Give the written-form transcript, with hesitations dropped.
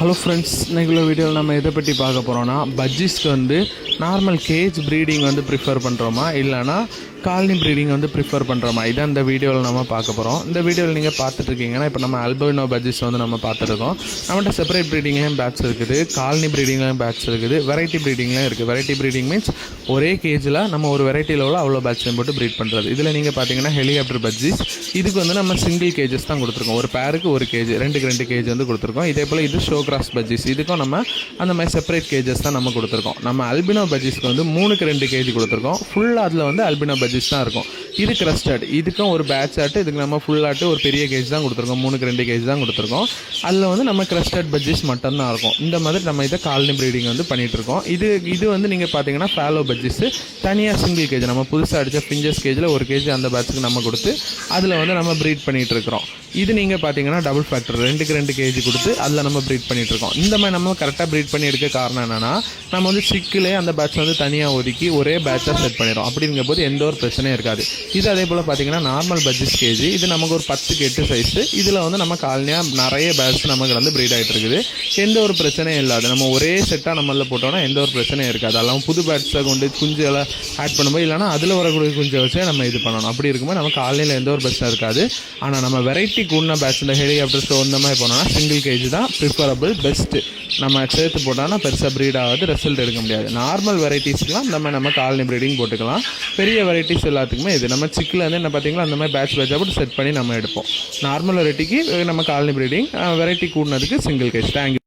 Hello friends, இன்றைக்குள்ள வீடியோவில் நம்ம எதை பற்றி பார்க்க போகிறோன்னா, பஜ்ஜிஸ்க்கு வந்து நார்மல் கேஜ் ப்ரீடிங் வந்து ப்ரிஃபர் பண்ணுறோமா இல்லைனா காலனி ப்ரீடிங் வந்து ப்ரிஃபர் பண்ணுறோமா, இதான் இந்த வீடியோவில் நம்ம பார்க்க போகிறோம். இந்த வீடியோவில் நீங்கள் பார்த்துட்ருக்கீங்கன்னா, இப்போ நம்ம அல்பினோ பஜ்ஜிஸ் வந்து நம்ம பார்த்துருக்கோம். நம்மகிட்ட செப்பரேட் ப்ரீடிங்லேயும் பேட்ச் இருக்குது, காலனி ப்ரீடிங்லேயும் பேட்ச் இருக்குது, வெரைட்டி ப்ரீடிங்லேயும் இருக்குது. வெரைட்டி ப்ரீடிங் மீன்ஸ் ஒரே கேஜில் நம்ம ஒரு வெரைட்டியில் உள்ள அவ்வளோ பேட்சையும் போட்டு ப்ரீட் பண்ணுறது. இதில் நீங்கள் பார்த்தீங்கன்னா ஹெலிகாப்டர் பஜ்ஜிஸ், இதுக்கு வந்து நம்ம சிங்கிள் கேஜஸ் தான் கொடுத்துருக்கோம். ஒரு பேருக்கு ஒரு கேஜ், ரெண்டு கேஜ் வந்து கொடுத்துருக்கோம். இதே போல் இது ஷோ கிராஸ் பஜ்ஜிஸ், இதுக்கும் நம்ம அந்த மாதிரி செப்பரேட் கேஜஸ் தான் நம்ம கொடுத்துருக்கோம். நம்ம அல்பினோ பஜ்ஜிஸ்க்கு வந்து 3க்கு 2 கேஜி கொடுத்துருக்கோம். ஃபுல்லாக அதில் வந்து அல்பினோ பஜ்ஜிஸ் தான் இருக்கும். இது கிரஸ்டட், இதுக்கும் ஒரு பேட்ச் ஆட்டு, இதுக்கு நம்ம ஃபுல் ஆட்டு ஒரு பெரிய கேஜ் தான் கொடுத்துருக்கோம். 3க்கு 2 கேஜ் தான் கொடுத்துருக்கோம். அதில் வந்து நம்ம கிரஸ்டட் பஜ்ஜிஸ் மட்டும்தான் இருக்கும். இந்த மாதிரி நம்ம இதை காலனி ப்ரீடிங் வந்து பண்ணிகிட்ருக்கோம். இது வந்து நீங்கள் பார்த்தீங்கன்னா ஃபேலோ பஜ்ஜிஸ் தனியாக சிங்கிள் கேஜ், நம்ம புதுசாக அடித்த பிஞ்சஸ் கேஜில் ஒரு கேஜி அந்த பேட்சுக்கு நம்ம கொடுத்து அதில் வந்து நம்ம ப்ரீட் பண்ணிகிட்டு இருக்கிறோம். இது நீங்கள் பார்த்தீங்கன்னா டபுள் ஃபேக்டர், 2க்கு 2 கேஜி கொடுத்து அதில் நம்ம ப்ரீட் பண்ணிகிட்ருக்கோம். இந்த மாதிரி நம்ம கரெக்டாக ப்ரீட் பண்ணி எடுக்க காரணம் என்னென்னா, நம்ம வந்து சிக்கிலே அந்த பேட்ச் வந்து தனியாக ஒதுக்கி ஒரே பேட்சாக செட் பண்ணிடும். அப்படிங்கும் போது எந்த ஒரு பிரச்சனையும் இருக்காது. இது அதே போல் பார்த்தீங்கன்னா நார்மல் பஜ்ஜிஸ் கேஜி, இது நமக்கு ஒரு 10க்கு 8 சைஸு. இதில் வந்து நம்ம காலனியாக நிறைய பேட்ச் நமக்கு வந்து ப்ரீட் ஆகிட்டு இருக்குது. எந்த ஒரு பிரச்சனையும் இல்லாது. நம்ம ஒரே செட்டாக நம்மளில் போட்டோம்னா எந்த ஒரு பிரச்சனையும் இருக்காது. அதெல்லாம் புது பேட்ஸை கொண்டு குஞ்சுகளை ஆட் பண்ணும்போது இல்லைனா அதில் வரக்கூடிய குஞ்சை வச்சே நம்ம இது பண்ணணும். அப்படி இருக்கும்போது நம்ம காலனியில் எந்த ஒரு பிரச்சனை இருக்காது. ஆனால் நம்ம வெரைட்டி கூடின பேட்ச், இந்த ஹெலிகாப்டர் ஷோ இந்த மாதிரி போனோம்னா சிங்கிள் கேஜி தான் ப்ரிஃபரபிள், பெஸ்ட்டு. நம்ம சேர்த்து போட்டோம்னா பெருசாக ப்ரீட் ஆகாது, ரிசல்ட் எடுக்க முடியாது. நார்மல் வெரைட்டிஸ்க்குலாம் நம்ம காலனி ப்ரீடிங் போட்டுக்கலாம். பெரிய வெரைட்டிஸ் எல்லாத்துக்குமே இது நம்ம சிக்கில் வந்து என்ன பார்த்தீங்களா அந்த மாதிரி பேட்சாக போட்டு செட் பண்ணி நம்ம எடுப்போம். நார்மல் வெரைட்டிக்கு நம்ம காலனி ப்ரீடிங், வெரைட்டி கூடினதுக்கு சிங்கிள் கேஜ். தேங்க்யூ.